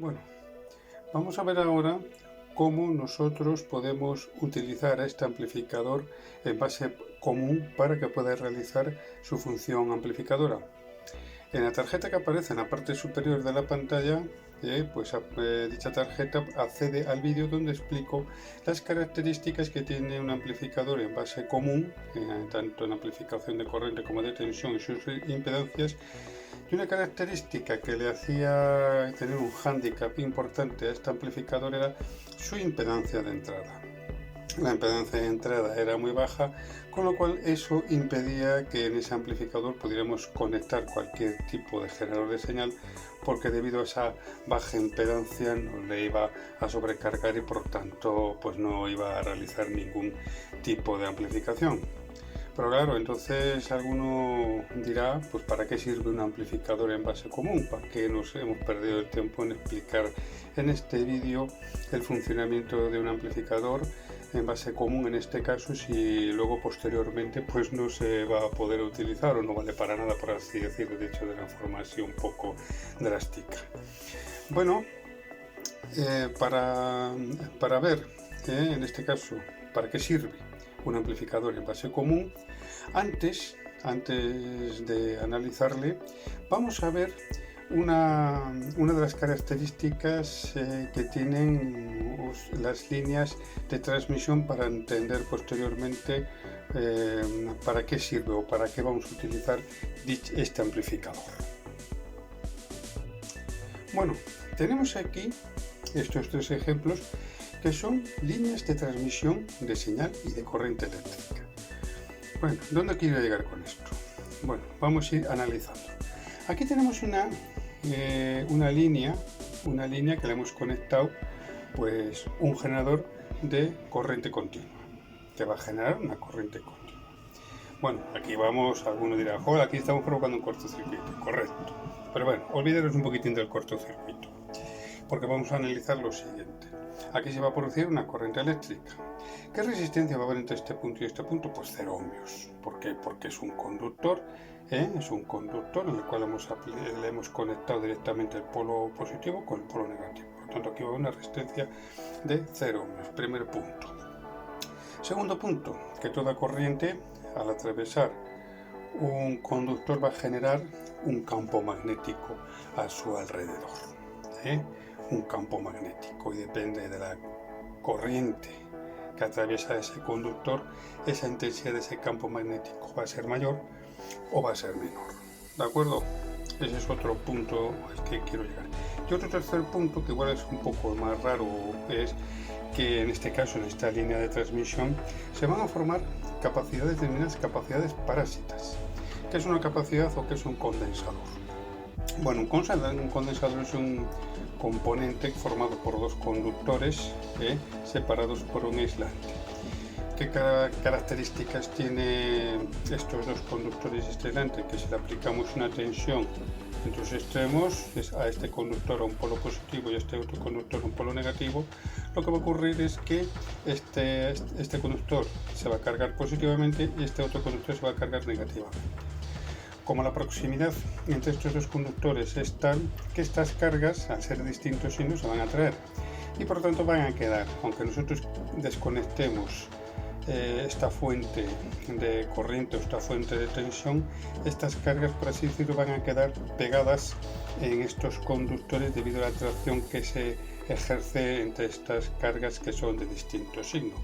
Bueno, vamos a ver ahora cómo nosotros podemos utilizar este amplificador en base común para que pueda realizar su función amplificadora. En la tarjeta que aparece en la parte superior de la pantalla, dicha tarjeta accede al vídeo donde explico las características que tiene un amplificador en base común, tanto en amplificación de corriente como de tensión y sus impedancias. Y una característica que le hacía tener un hándicap importante a este amplificador era su impedancia de entrada. La impedancia de entrada era muy baja, con lo cual eso impedía que en ese amplificador pudiéramos conectar cualquier tipo de generador de señal, porque debido a esa baja impedancia no le iba a sobrecargar y por tanto pues no iba a realizar ningún tipo de amplificación. Pero claro, entonces alguno dirá, pues ¿para qué sirve un amplificador en base común? ¿Para qué nos hemos perdido el tiempo en explicar en este vídeo el funcionamiento de un amplificador en base común, en este caso, si luego posteriormente pues no se va a poder utilizar o no vale para nada, por así decirlo, dicho de una forma así un poco drástica? Bueno, para ver, en este caso, para qué sirve un amplificador en base común, antes de analizarle, vamos a ver una de las características que tienen las líneas de transmisión, para entender posteriormente para qué sirve o para qué vamos a utilizar este amplificador. Bueno, tenemos aquí estos tres ejemplos que son líneas de transmisión de señal y de corriente eléctrica. Bueno, ¿dónde quiero llegar con esto? Bueno, vamos a ir analizando. Aquí tenemos una línea que le hemos conectado pues un generador de corriente continua, que va a generar una corriente continua. Bueno, aquí vamos, alguno dirá, joder, aquí estamos provocando un cortocircuito, correcto. Pero bueno, olvidaros un poquitín del cortocircuito, porque vamos a analizar lo siguiente. Aquí se va a producir una corriente eléctrica. ¿Qué resistencia va a haber entre este punto y este punto? Pues 0 ohmios. ¿Por qué? Porque es un conductor, es un conductor en el cual le hemos conectado directamente el polo positivo con el polo negativo. Por lo tanto, aquí va a haber una resistencia de 0 ohmios. Primer punto. Segundo punto, que toda corriente, al atravesar un conductor, va a generar un campo magnético a su alrededor. Un campo magnético, y depende de la corriente que atraviesa ese conductor, esa intensidad de ese campo magnético va a ser mayor o va a ser menor. ¿De acuerdo? Ese es otro punto al que quiero llegar. Y otro tercer punto, que igual es un poco más raro, es que en este caso, en esta línea de transmisión, se van a formar determinadas capacidades parásitas. ¿Qué es una capacidad o qué es un condensador? Bueno, un condensador es un componente formado por dos conductores separados por un aislante. ¿Qué características tiene estos dos conductores aislantes? Que si le aplicamos una tensión entre los extremos, a este conductor a un polo positivo y a este otro conductor a un polo negativo, lo que va a ocurrir es que este conductor se va a cargar positivamente y este otro conductor se va a cargar negativamente. Como la proximidad entre estos dos conductores es tal que estas cargas, al ser distintos signos, se van a atraer y por lo tanto van a quedar, aunque nosotros desconectemos esta fuente de corriente o esta fuente de tensión, estas cargas, por así decirlo, van a quedar pegadas en estos conductores debido a la atracción que se ejerce entre estas cargas que son de distinto signo.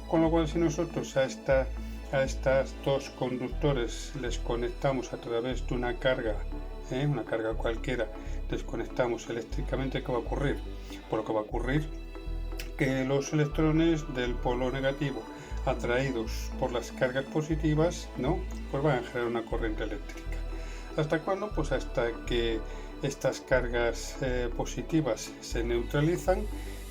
Con lo cual, si nosotros a estas dos conductores les conectamos a través de una carga cualquiera, desconectamos eléctricamente, ¿qué va a ocurrir? Pues lo que va a ocurrir que los electrones del polo negativo, atraídos por las cargas positivas, pues van a generar una corriente eléctrica. ¿Hasta cuándo? Pues hasta que estas cargas positivas se neutralizan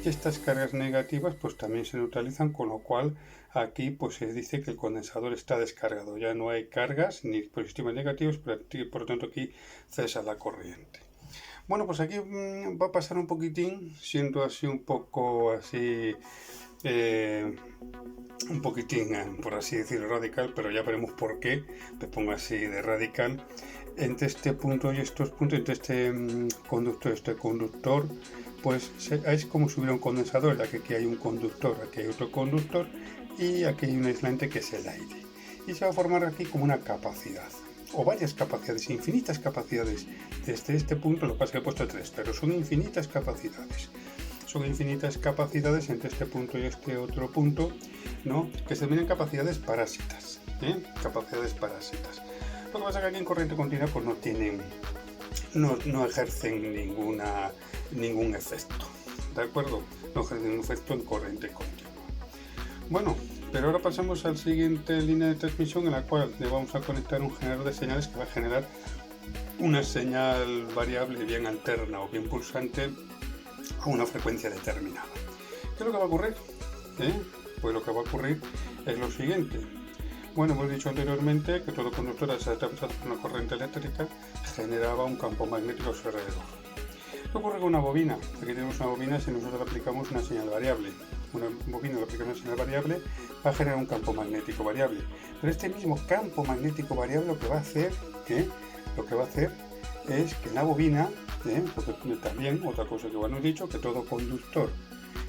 y estas cargas negativas pues también se neutralizan, con lo cual aquí pues se dice que el condensador está descargado, ya no hay cargas ni positivas ni negativas, por lo tanto aquí cesa la corriente. Bueno, pues aquí va a pasar un poquitín, siendo así un poco así, un poquitín, por así decirlo, radical, pero ya veremos por qué me pongo así de radical. entre este punto y estos puntos, entre este conductor, pues es como si hubiera un condensador, ya que aquí hay un conductor, aquí hay otro conductor y aquí hay un aislante que es el aire. Y se va a formar aquí como una capacidad, o varias capacidades, infinitas capacidades. Desde este punto, lo que pasa es que he puesto 3, pero son infinitas capacidades. Son infinitas capacidades entre este punto y este otro punto, ¿no? Que se denominan capacidades parásitas. Capacidades parásitas. Lo que pasa es que aquí en corriente continua pues no ejercen ningún efecto, ¿de acuerdo? No ejercen ningún efecto en corriente continua. Bueno, pero ahora pasamos a la siguiente línea de transmisión, en la cual le vamos a conectar un generador de señales que va a generar una señal variable bien alterna o bien pulsante a una frecuencia determinada. ¿Qué es lo que va a ocurrir? Pues lo que va a ocurrir es lo siguiente. Bueno, hemos dicho anteriormente que todo conductor al ser atravesado por una corriente eléctrica generaba un campo magnético a su alrededor. ¿Qué ocurre con una bobina? Aquí tenemos una bobina, si nosotros aplicamos una señal variable. Una bobina le aplicamos una señal variable, va a generar un campo magnético variable. Pero este mismo campo magnético variable lo que va a hacer es que en la bobina, porque también, otra cosa que hemos dicho, que todo conductor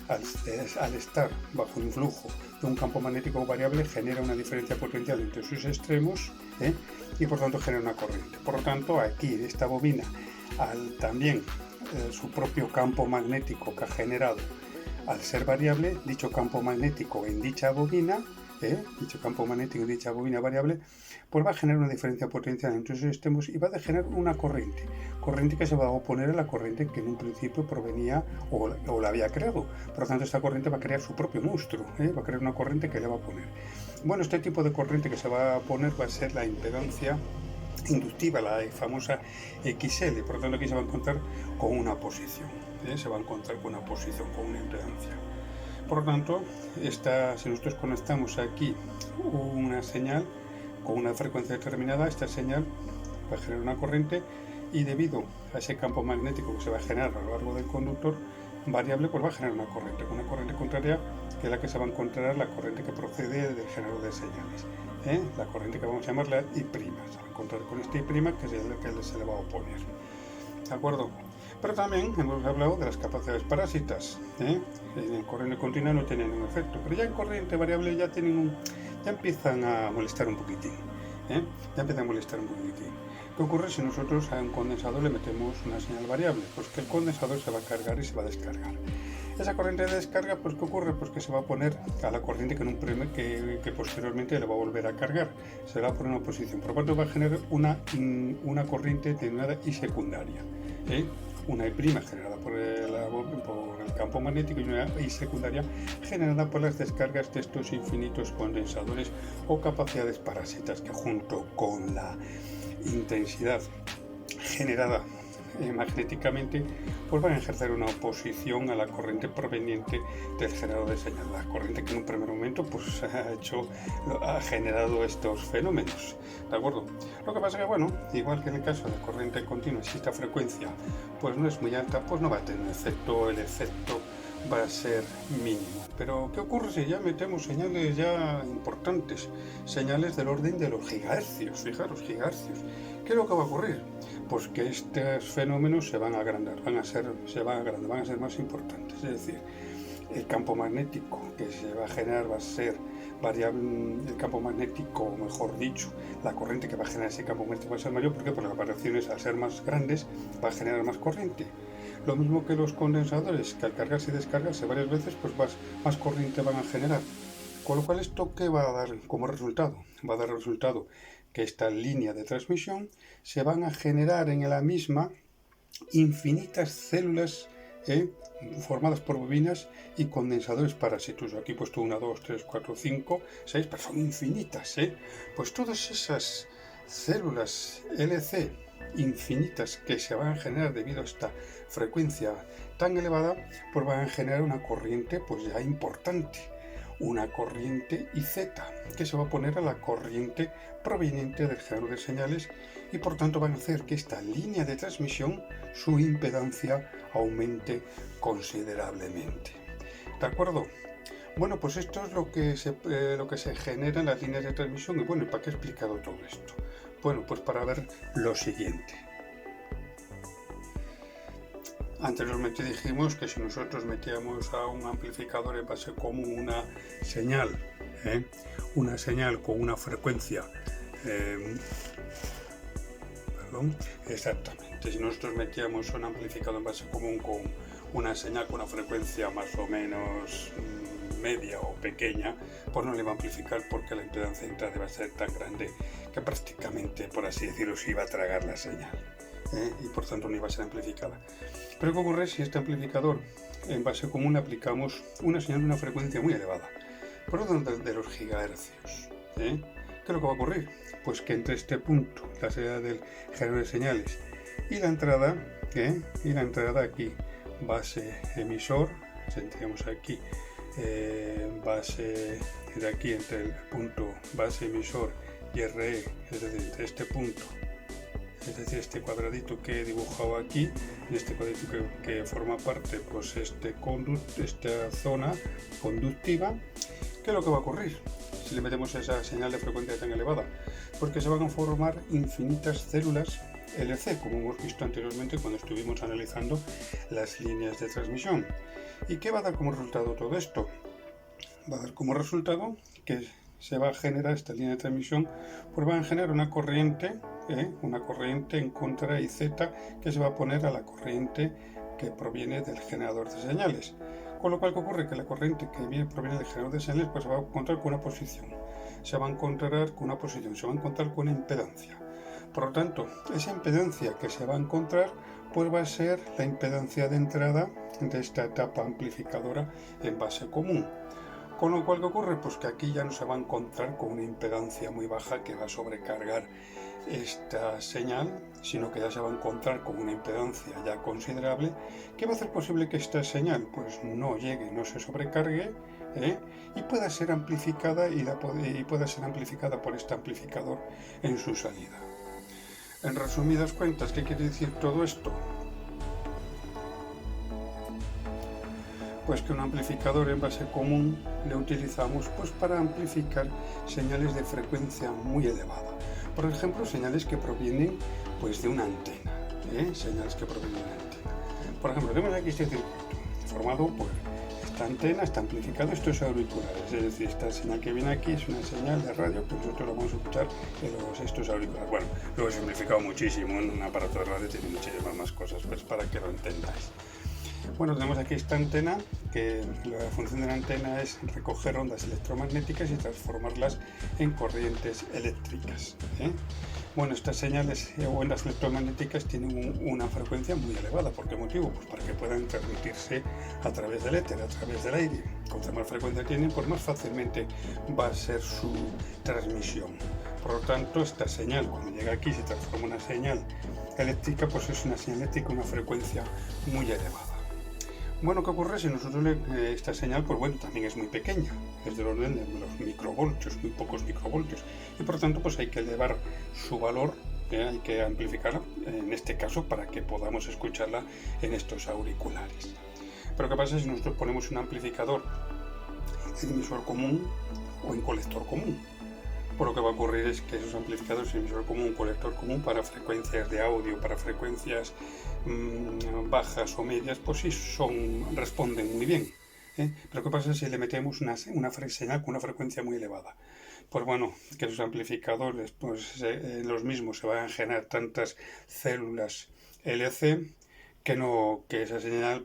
al estar bajo el influjo de un campo magnético variable genera una diferencia potencial entre sus extremos y por tanto genera una corriente. Por lo tanto, aquí esta bobina, también su propio campo magnético que ha generado al ser variable, dicho campo magnético en dicha bobina, dicho campo magnético en dicha bobina variable, pues va a generar una diferencia potencial entre sus extremos y va a generar una corriente que se va a oponer a la corriente que en un principio provenía o la había creado. Por lo tanto, esta corriente va a crear su propio monstruo, va a crear una corriente que le va a poner. Bueno, este tipo de corriente que se va a poner va a ser la impedancia inductiva, la famosa XL. Por lo tanto, aquí se va a encontrar con una posición, se va a encontrar con una posición, con una impedancia. Por lo tanto, si nosotros conectamos aquí una señal con una frecuencia determinada, esta señal va a generar una corriente y debido a ese campo magnético que se va a generar a lo largo del conductor variable, pues va a generar una corriente contraria, que es la que se va a encontrar la corriente que procede del generador de señales. La corriente que vamos a llamar la I', se va a encontrar con esta I', que es la que se le va a oponer. ¿De acuerdo? Pero también hemos hablado de las capacidades parásitas. En corriente continua no tienen un efecto, pero ya en corriente variable ya empiezan a molestar un poquitín. ¿Qué ocurre si nosotros a un condensador le metemos una señal variable? Pues que el condensador se va a cargar y se va a descargar. Esa corriente de descarga, pues ¿qué ocurre? Pues que se va a poner a la corriente que posteriormente le va a volver a cargar. Se le va a poner una posición. Por lo tanto, va a generar una corriente denominada I secundaria. Una I' generada por el campo magnético y una I secundaria generada por las descargas de estos infinitos condensadores o capacidades parásitas, que junto con la intensidad generada magnéticamente, pues van a ejercer una oposición a la corriente proveniente del generador de señal, la corriente que en un primer momento pues ha generado estos fenómenos, ¿de acuerdo? Lo que pasa es que, bueno, igual que en el caso de corriente continua, si esta frecuencia pues no es muy alta, pues no va a tener efecto, el efecto va a ser mínimo. Pero ¿qué ocurre si ya metemos señales ya importantes? Señales del orden de los gigahercios, fijaros, gigahercios. ¿Qué es lo que va a ocurrir? Pues que estos fenómenos se van a agrandar, van a ser más importantes. Es decir, el campo magnético que se va a generar va a ser variable, el campo magnético, o mejor dicho, la corriente que va a generar ese campo magnético va a ser mayor. ¿Por qué? Porque las variaciones, al ser más grandes, va a generar más corriente. Lo mismo que los condensadores, que al cargarse y descargarse varias veces, pues más corriente van a generar. Con lo cual, ¿esto qué va a dar como resultado? Va a dar resultado que esta línea de transmisión se van a generar en la misma infinitas células formadas por bobinas y condensadores parásitos. Aquí he puesto 1, 2, 3, 4, 5, 6, pero son infinitas. Pues todas esas células LC infinitas que se van a generar debido a esta frecuencia tan elevada, pues van a generar una corriente pues ya importante, una corriente IZ, que se va a poner a la corriente proveniente del generador de señales, y por tanto van a hacer que esta línea de transmisión, su impedancia aumente considerablemente. ¿De acuerdo? Bueno, pues esto es lo que se genera en las líneas de transmisión. Y bueno, ¿para qué he explicado todo esto? Bueno, pues para ver lo siguiente. Anteriormente dijimos que si nosotros metíamos a un amplificador en base común una señal con una frecuencia, exactamente, si nosotros metíamos un amplificador en base común con una señal con una frecuencia más o menos media o pequeña, pues no le va a amplificar porque la impedancia de entrada va a ser tan grande que prácticamente, por así decirlo, se iba a tragar la señal. Y por tanto no iba a ser amplificada. Pero ¿qué ocurre si este amplificador en base común le aplicamos una señal de una frecuencia muy elevada, por orden de los gigahercios? ¿Qué es lo que va a ocurrir? Pues que entre este punto, la salida del generador de señales, y la entrada, aquí, base emisor, tendríamos aquí base de aquí entre el punto base emisor y RE, es decir, entre este punto, es decir, este cuadradito que he dibujado aquí, en este cuadradito que forma parte, pues esta zona conductiva. ¿Qué es lo que va a ocurrir si le metemos esa señal de frecuencia tan elevada? Porque se van a formar infinitas células LC, como hemos visto anteriormente cuando estuvimos analizando las líneas de transmisión. ¿Y qué va a dar como resultado todo esto? Va a dar como resultado que se va a generar esta línea de transmisión, pues va a generar una corriente en contra y Z que se va a poner a la corriente que proviene del generador de señales. Con lo cual, ¿qué ocurre? Que la corriente que proviene del generador de señales pues se va a encontrar con una posición, se va a encontrar con una impedancia. Por lo tanto, esa impedancia que se va a encontrar pues va a ser la impedancia de entrada de esta etapa amplificadora en base común. Con lo cual, ¿qué ocurre? Pues que aquí ya no se va a encontrar con una impedancia muy baja que va a sobrecargar esta señal, sino que ya se va a encontrar con una impedancia ya considerable que va a hacer posible que esta señal pues no llegue, no se sobrecargue y pueda ser amplificada pueda ser amplificada por este amplificador en su salida. En resumidas cuentas, ¿qué quiere decir todo esto? Pues que un amplificador en base común le utilizamos pues para amplificar señales de frecuencia muy elevada. Por ejemplo, señales que provienen pues de una antena, señales que provienen de una antena. Por ejemplo, tenemos aquí este circuito formado por esta antena, está amplificado estos auriculares, es decir, esta señal que viene aquí es una señal de radio que nosotros lo vamos a escuchar en estos auriculares. Bueno, lo he simplificado muchísimo, en un aparato de radio tiene muchísimas más cosas, pues para que lo entendáis. Bueno, tenemos aquí esta antena, que la función de la antena es recoger ondas electromagnéticas y transformarlas en corrientes eléctricas. Bueno, estas señales o ondas electromagnéticas tienen una frecuencia muy elevada. ¿Por qué motivo? Pues para que puedan transmitirse a través del éter, a través del aire. Cuanto más frecuencia tienen, pues más fácilmente va a ser su transmisión. Por lo tanto, esta señal, cuando llega aquí, se transforma en una señal eléctrica, pues es una señal eléctrica con una frecuencia muy elevada. Bueno, ¿qué ocurre si nosotros esta señal, pues bueno, también es muy pequeña, es del orden de los microvoltios, muy pocos microvoltios, y por lo tanto pues hay que elevar su valor, hay que amplificarla, en este caso, para que podamos escucharla en estos auriculares. Pero ¿qué pasa si nosotros ponemos un amplificador en emisor común o en colector común? Pues lo que va a ocurrir es que esos amplificadores en emisor común, colector común, para frecuencias de audio, para frecuencias bajas o medias, pues sí responden muy bien. Pero ¿qué pasa si le metemos una señal con una frecuencia muy elevada? Pues bueno, que esos amplificadores, pues en los mismos se van a generar tantas células LC que esa señal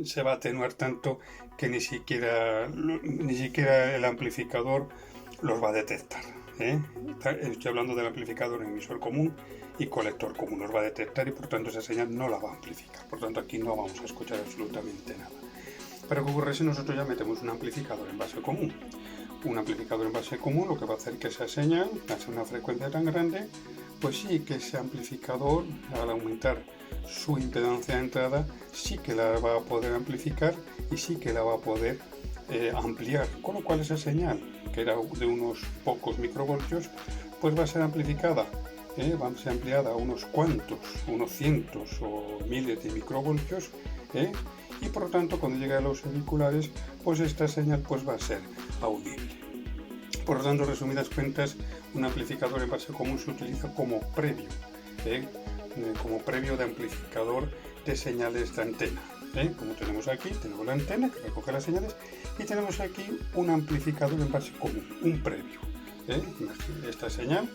se va a atenuar tanto que ni siquiera el amplificador los va a detectar. Estoy hablando del amplificador en emisor común y colector común, los va a detectar y por tanto esa señal no la va a amplificar. Por tanto, aquí no vamos a escuchar absolutamente nada. Pero ¿qué ocurre si nosotros ya metemos un amplificador en base común? Un amplificador en base común lo que va a hacer que esa señal, al ser una frecuencia tan grande, pues sí que ese amplificador, al aumentar su impedancia de entrada, sí que la va a poder amplificar y sí que la va a poder ampliar, con lo cual esa señal, que era de unos pocos microvoltios, pues va a ser amplificada, va a ser ampliada a unos cientos o miles de microvoltios, y por lo tanto cuando llegue a los auriculares, pues esta señal pues va a ser audible. Por lo tanto, resumidas cuentas, Un amplificador en base común se utiliza como previo, como previo de amplificador de señales de antena. Como tenemos aquí, tenemos la antena que recoge las señales y tenemos aquí un amplificador en base común, un previo. Esta señal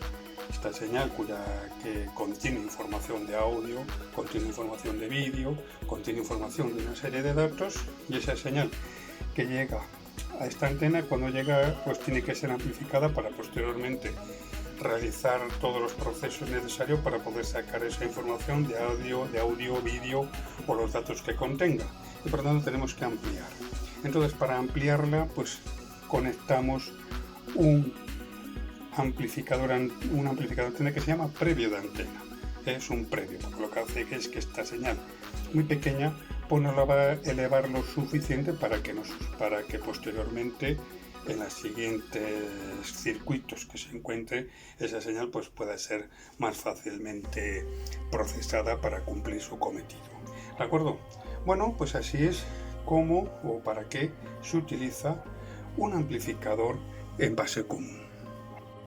que contiene información de audio, contiene información de vídeo, contiene información de una serie de datos, y esa señal que llega a esta antena, cuando llega, pues tiene que ser amplificada para posteriormente realizar todos los procesos necesarios para poder sacar esa información de audio, vídeo o los datos que contenga, y por lo tanto tenemos que ampliar. Entonces, para ampliarla, pues conectamos un amplificador antena que se llama previo de antena. Es un previo, porque lo que hace es que esta señal muy pequeña pues nos la va a elevar lo suficiente para que posteriormente en los siguientes circuitos que se encuentre esa señal pues pueda ser más fácilmente procesada para cumplir su cometido. ¿De acuerdo? Bueno, pues así es como o para qué se utiliza un amplificador en base común.